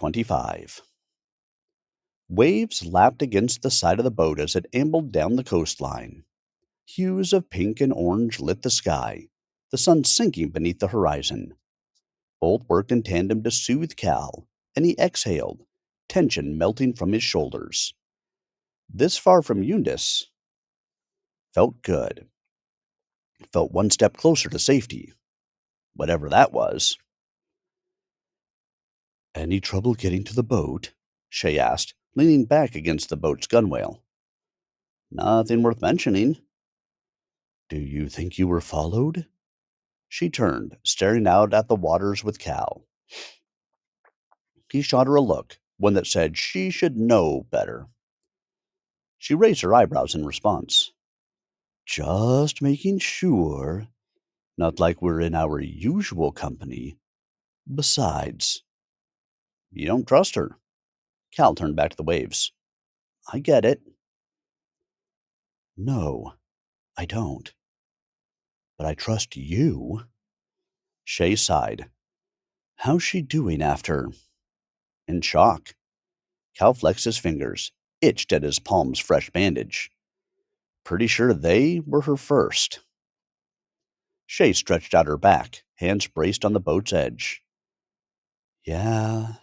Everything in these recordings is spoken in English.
25. Waves lapped against the side of the boat as it ambled down the coastline. Hues of pink and orange lit the sky, the sun sinking beneath the horizon. Both worked in tandem to soothe Cal, and he exhaled, tension melting from his shoulders. This far from Eunice felt good. Felt one step closer to safety, whatever that was. Any trouble getting to the boat? Shay asked, leaning back against the boat's gunwale. Nothing worth mentioning. Do you think you were followed? She turned, staring out at the waters with Cal. He shot her a look, one that said she should know better. She raised her eyebrows in response. Just making sure. Not like we're in our usual company. Besides, you don't trust her. Cal turned back to the waves. I get it. No, I don't. But I trust you. Shay sighed. How's she doing after? In shock. Cal flexed his fingers, itched at his palm's fresh bandage. Pretty sure they were her first. Shay stretched out her back, hands braced on the boat's edge. Yeah,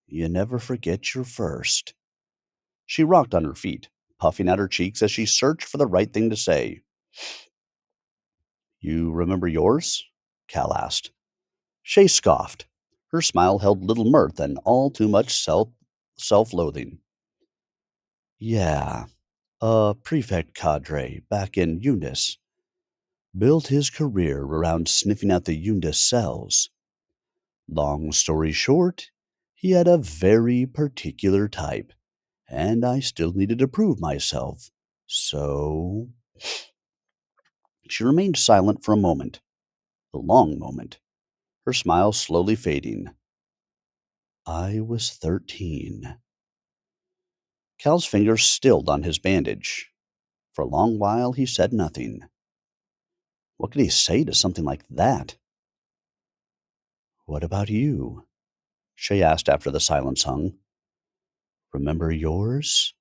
you never forget your first. She rocked on her feet, puffing out her cheeks as she searched for the right thing to say. You remember yours? Cal asked. Shay scoffed. Her smile held little mirth and all too much self-loathing. Yeah, a prefect cadre back in Eunice. Built his career around sniffing out the Eunice cells. Long story short, he had a very particular type, and I still needed to prove myself. So. She remained silent for a moment, a long moment, her smile slowly fading. I was 13. Cal's fingers stilled on his bandage. For a long while he said nothing. What could he say to something like that? What about you? Shay asked after the silence hung. Remember yours?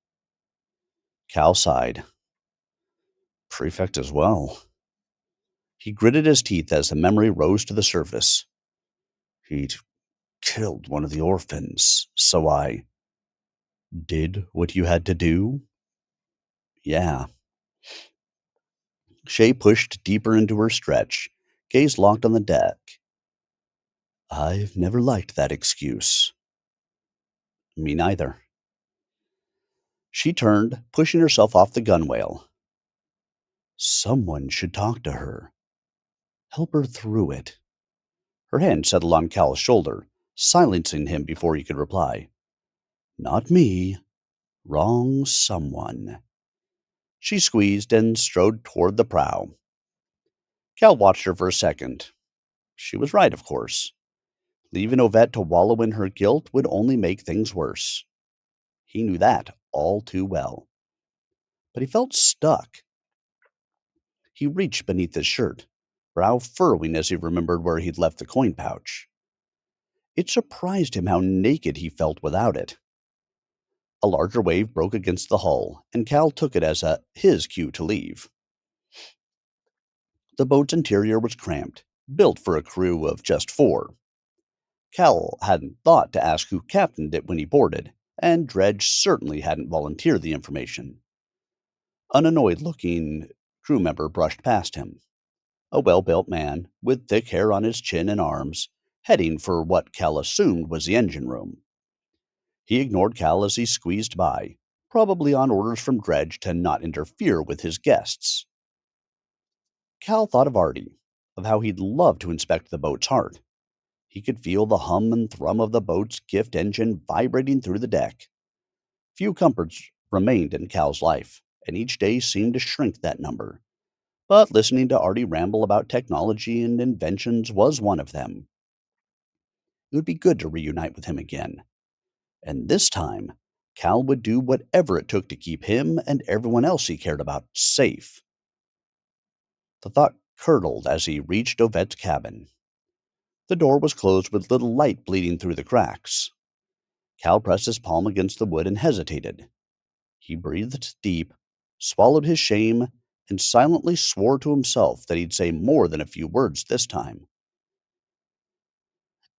Cal sighed. Prefect as well. He gritted his teeth as the memory rose to the surface. He'd killed one of the orphans, so I did what you had to do? Yeah. Shay pushed deeper into her stretch, gaze locked on the deck. I've never liked that excuse. Me neither. She turned, pushing herself off the gunwale. Someone should talk to her. Help her through it. Her hand settled on Cal's shoulder, silencing him before he could reply. Not me. Wrong someone. She squeezed and strode toward the prow. Cal watched her for a second. She was right, of course. Leaving Ovette to wallow in her guilt would only make things worse. He knew that all too well. But he felt stuck. He reached beneath his shirt, brow furrowing as he remembered where he'd left the coin pouch. It surprised him how naked he felt without it. A larger wave broke against the hull, and Cal took it as his cue to leave. The boat's interior was cramped, built for a crew of just 4. Cal hadn't thought to ask who captained it when he boarded, and Dredge certainly hadn't volunteered the information. An annoyed-looking crew member brushed past him. A well-built man, with thick hair on his chin and arms, heading for what Cal assumed was the engine room. He ignored Cal as he squeezed by, probably on orders from Dredge to not interfere with his guests. Cal thought of Artie, of how he'd love to inspect the boat's heart. He could feel the hum and thrum of the boat's Gyft engine vibrating through the deck. Few comforts remained in Cal's life, and each day seemed to shrink that number. But listening to Artie ramble about technology and inventions was one of them. It would be good to reunite with him again. And this time, Cal would do whatever it took to keep him and everyone else he cared about safe. The thought curdled as he reached Ovette's cabin. The door was closed with little light bleeding through the cracks. Cal pressed his palm against the wood and hesitated. He breathed deep, swallowed his shame, and silently swore to himself that he'd say more than a few words this time.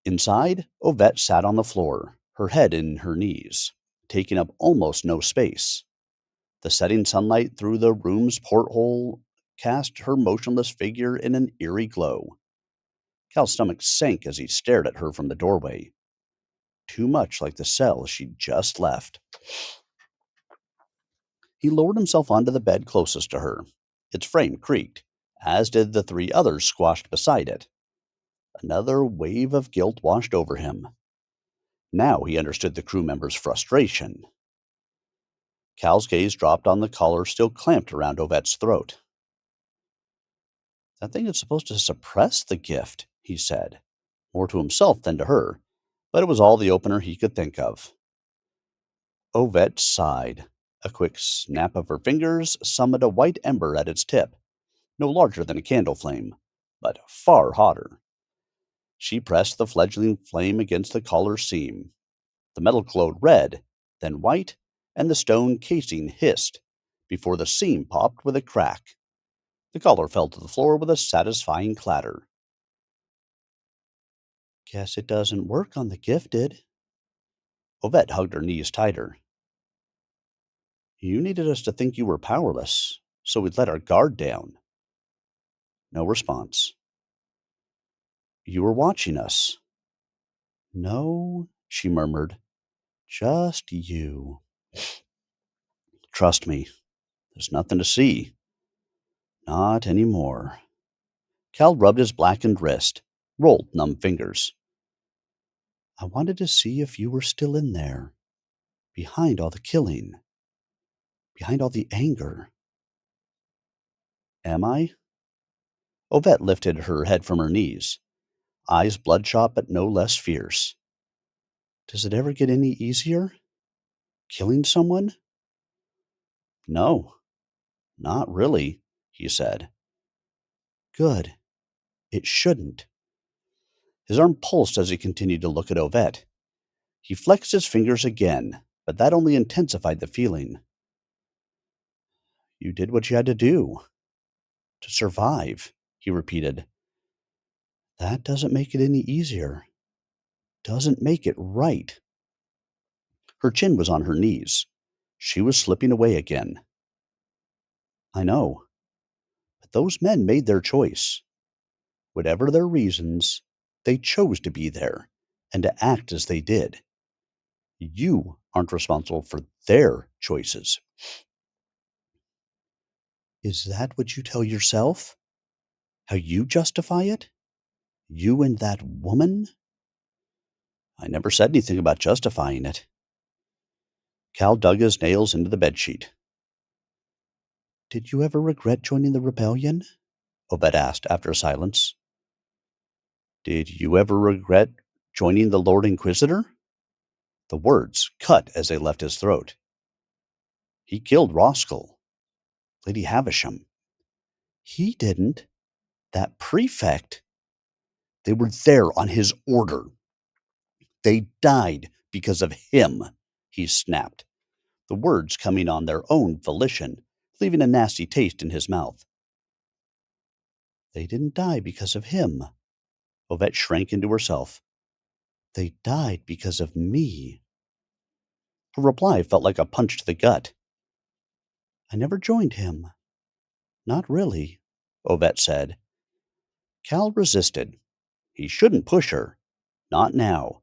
Inside, Ovette sat on the floor, her head in her knees, taking up almost no space. The setting sunlight through the room's porthole cast her motionless figure in an eerie glow. Cal's stomach sank as he stared at her from the doorway. Too much like the cell she'd just left. He lowered himself onto the bed closest to her. Its frame creaked, as did the three others squashed beside it. Another wave of guilt washed over him. Now he understood the crew member's frustration. Cal's gaze dropped on the collar still clamped around Ovette's throat. That thing is supposed to suppress the gift, he said, more to himself than to her, but it was all the opener he could think of. Ovette sighed. A quick snap of her fingers summoned a white ember at its tip, no larger than a candle flame, but far hotter. She pressed the fledgling flame against the collar's seam. The metal glowed red, then white, and the stone casing hissed before the seam popped with a crack. The collar fell to the floor with a satisfying clatter. Guess it doesn't work on the gifted. Ovette hugged her knees tighter. You needed us to think you were powerless, so we'd let our guard down. No response. You were watching us. No, she murmured. Just you. Trust me, there's nothing to see. Not anymore. Cal rubbed his blackened wrist, rolled numb fingers. I wanted to see if you were still in there, behind all the killing, behind all the anger. Am I? Ovette lifted her head from her knees, eyes bloodshot but no less fierce. Does it ever get any easier? Killing someone? No, not really, he said. Good. It shouldn't. His arm pulsed as he continued to look at Ovette. He flexed his fingers again, but that only intensified the feeling. You did what you had to do. To survive, he repeated. That doesn't make it any easier. Doesn't make it right. Her chin was on her knees. She was slipping away again. I know. But those men made their choice. Whatever their reasons, they chose to be there and to act as they did. You aren't responsible for their choices. Is that what you tell yourself? How you justify it? You and that woman? I never said anything about justifying it. Cal dug his nails into the bedsheet. Did you ever regret joining the rebellion? Obed asked after a silence. Did you ever regret joining the Lord Inquisitor? The words cut as they left his throat. He killed Roskell, Lady Havisham. He didn't. That prefect. They were there on his order. They died because of him, he snapped, the words coming on their own volition, leaving a nasty taste in his mouth. They didn't die because of him. Ovette shrank into herself. They died because of me. Her reply felt like a punch to the gut. I never joined him. Not really, Ovette said. Cal resisted. He shouldn't push her. Not now.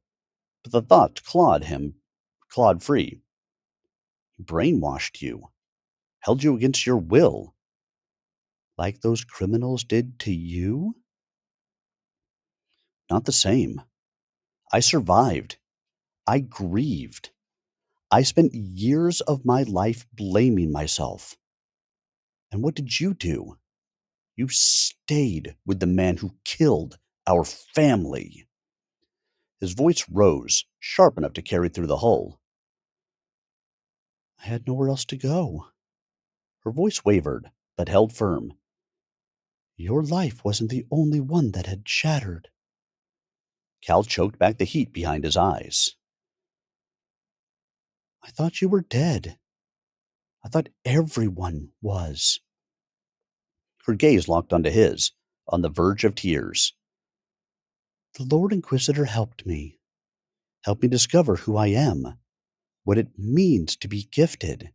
But the thought clawed free. He brainwashed you. Held you against your will. Like those criminals did to you? Not the same. I survived. I grieved. I spent years of my life blaming myself. And what did you do? You stayed with the man who killed our family. His voice rose, sharp enough to carry through the hull. I had nowhere else to go. Her voice wavered, but held firm. Your life wasn't the only one that had shattered. Cal choked back the heat behind his eyes. I thought you were dead. I thought everyone was. Her gaze locked onto his, on the verge of tears. The Lord Inquisitor helped me discover who I am, what it means to be gifted.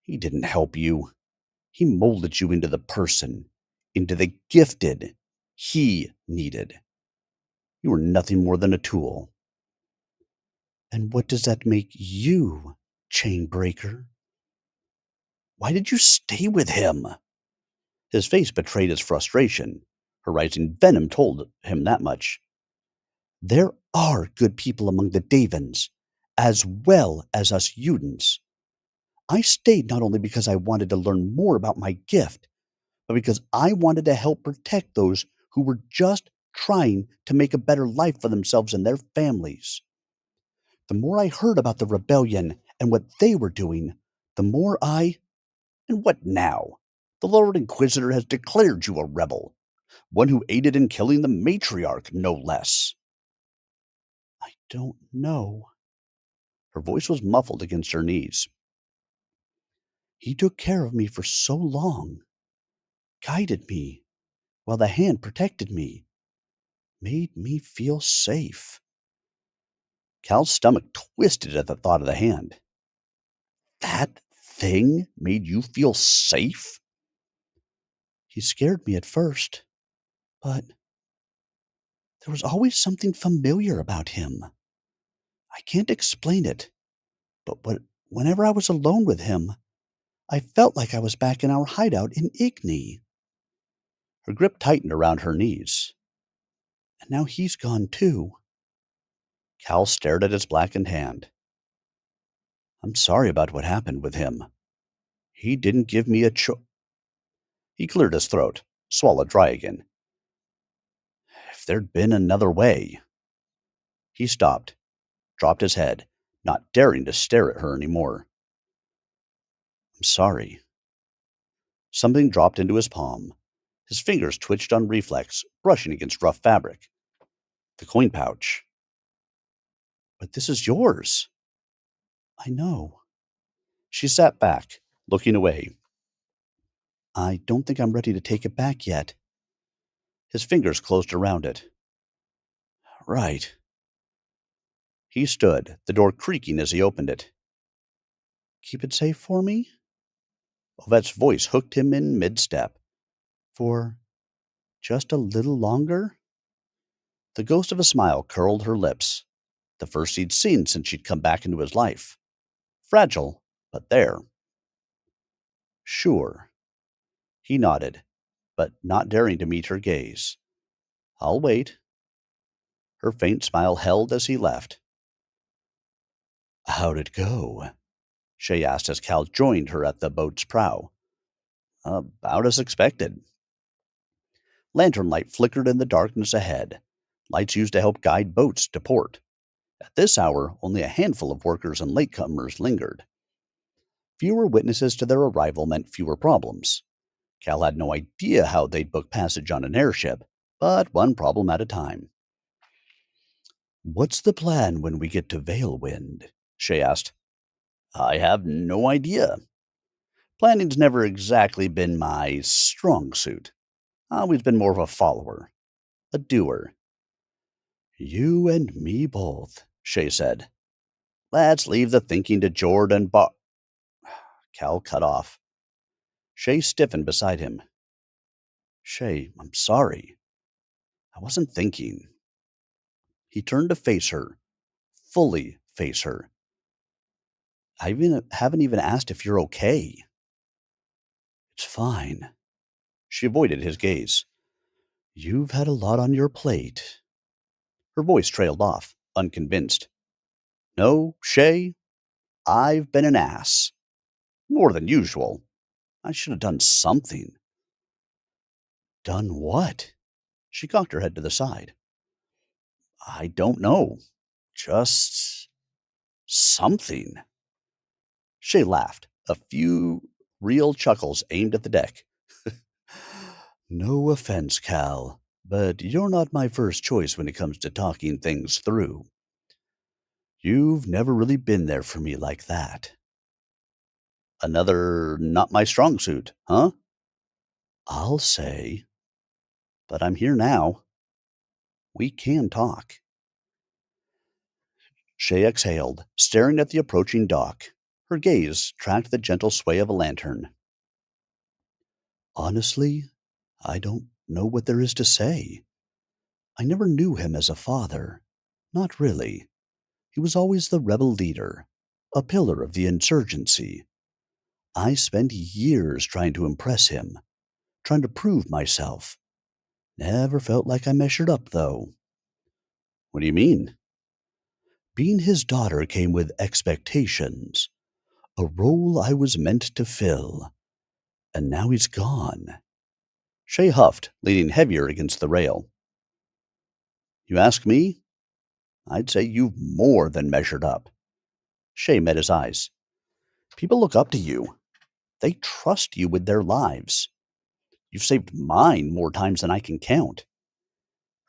He didn't help you. He molded you into the person, into the gifted he needed. You were nothing more than a tool. And what does that make you, Chainbreaker? Why did you stay with him? His face betrayed his frustration. Her rising venom told him that much. There are good people among the Davins, as well as us Udens. I stayed not only because I wanted to learn more about my gift, but because I wanted to help protect those who were just trying to make a better life for themselves and their families. The more I heard about the rebellion and what they were doing, the more I. And what now? The Lord Inquisitor has declared you a rebel, one who aided in killing the matriarch, no less. I don't know. Her voice was muffled against her knees. He took care of me for so long, guided me, while the hand protected me, made me feel safe. Cal's stomach twisted at the thought of the hand. That thing made you feel safe? He scared me at first, but there was always something familiar about him. I can't explain it, but whenever I was alone with him, I felt like I was back in our hideout in Igni. Her grip tightened around her knees. And now he's gone too. Cal stared at his blackened hand. I'm sorry about what happened with him. He didn't give me a choice. He cleared his throat, swallowed dry again. If there'd been another way. He stopped, dropped his head, not daring to stare at her any more. I'm sorry. Something dropped into his palm. His fingers twitched on reflex, brushing against rough fabric. The coin pouch. But this is yours. I know. She sat back, looking away. I don't think I'm ready to take it back yet. His fingers closed around it. Right. He stood, the door creaking as he opened it. Keep it safe for me? Ovette's voice hooked him in mid-step. For just a little longer? The ghost of a smile curled her lips. The first he'd seen since she'd come back into his life. Fragile, but there. Sure. He nodded, but not daring to meet her gaze. I'll wait. Her faint smile held as he left. How'd it go? Shay asked as Cal joined her at the boat's prow. About as expected. Lantern light flickered in the darkness ahead. Lights used to help guide boats to port. At this hour, only a handful of workers and latecomers lingered. Fewer witnesses to their arrival meant fewer problems. Cal had no idea how they'd book passage on an airship, but one problem at a time. What's the plan when we get to Valewind? Shay asked. I have no idea. Planning's never exactly been my strong suit. Always been more of a follower, a doer. You and me both, Shay said. Let's leave the thinking to Jord and Cal cut off. Shay stiffened beside him. Shay, I'm sorry. I wasn't thinking. He turned to face her, fully face her. Haven't even asked if you're okay. It's fine. She avoided his gaze. You've had a lot on your plate. Her voice trailed off, unconvinced. No, Shay, I've been an ass. More than usual. I should have done something. Done what? She cocked her head to the side. I don't know. Just something. Shay laughed, a few real chuckles aimed at the deck. No offense, Cal, but you're not my first choice when it comes to talking things through. You've never really been there for me like that. Another not my strong suit, huh? I'll say, but I'm here now. We can talk. Shay exhaled, staring at the approaching dock. Her gaze tracked the gentle sway of a lantern. Honestly, I don't know what there is to say. I never knew him as a father. Not really. He was always the rebel leader, a pillar of the insurgency. I spent years trying to impress him, trying to prove myself. Never felt like I measured up, though. What do you mean? Being his daughter came with expectations, a role I was meant to fill, and now he's gone. Shay huffed, leaning heavier against the rail. You ask me? I'd say you've more than measured up. Shay met his eyes. People look up to you. They trust you with their lives. You've saved mine more times than I can count.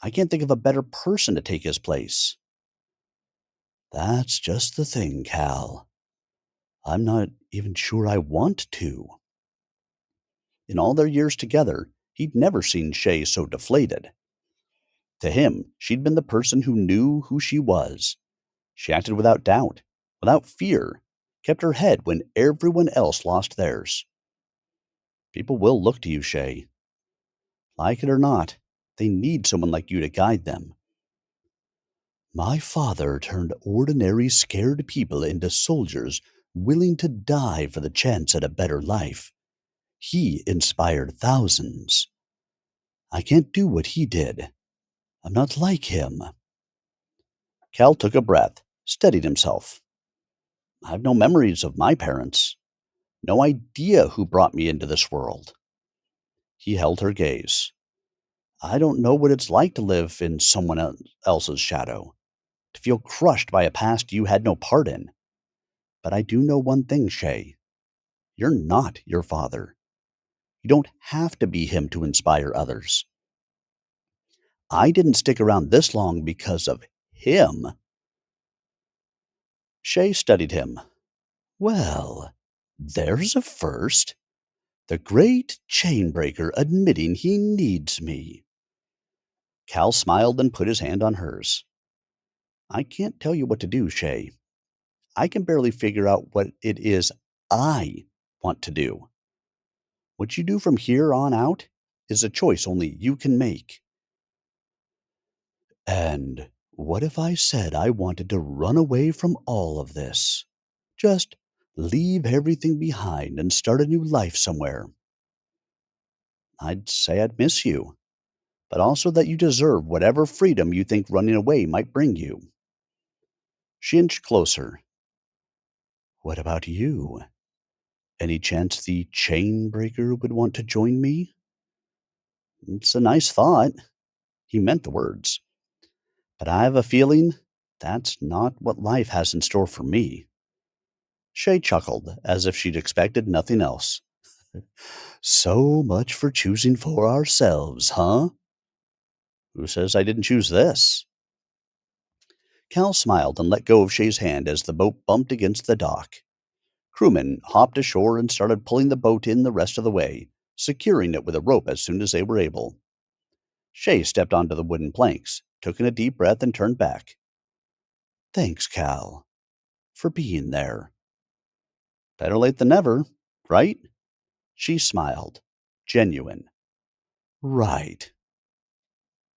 I can't think of a better person to take his place. That's just the thing, Cal. I'm not even sure I want to. In all their years together, he'd never seen Shay so deflated. To him, she'd been the person who knew who she was. She acted without doubt, without fear, kept her head when everyone else lost theirs. People will look to you, Shay. Like it or not, they need someone like you to guide them. My father turned ordinary, scared people into soldiers willing to die for the chance at a better life. He inspired thousands. I can't do what he did. I'm not like him. Cal took a breath, steadied himself. I've no memories of my parents. No idea who brought me into this world. He held her gaze. I don't know what it's like to live in someone else's shadow, to feel crushed by a past you had no part in. But I do know one thing, Shay. You're not your father. You don't have to be him to inspire others. I didn't stick around this long because of him. Shay studied him. Well, there's a first. The great chainbreaker admitting he needs me. Cal smiled and put his hand on hers. I can't tell you what to do, Shay. I can barely figure out what it is I want to do. What you do from here on out is a choice only you can make. And what if I said I wanted to run away from all of this? Just leave everything behind and start a new life somewhere. I'd say I'd miss you, but also that you deserve whatever freedom you think running away might bring you. She inched closer. What about you? Any chance the chain breaker would want to join me? It's a nice thought. He meant the words. But I have a feeling that's not what life has in store for me. Shay chuckled, as if she'd expected nothing else. So much for choosing for ourselves, huh? Who says I didn't choose this? Cal smiled and let go of Shay's hand as the boat bumped against the dock. Crewmen hopped ashore and started pulling the boat in the rest of the way, securing it with a rope as soon as they were able. Shay stepped onto the wooden planks, took in a deep breath, and turned back. Thanks, Cal, for being there. Better late than never, right? She smiled. Genuine. Right.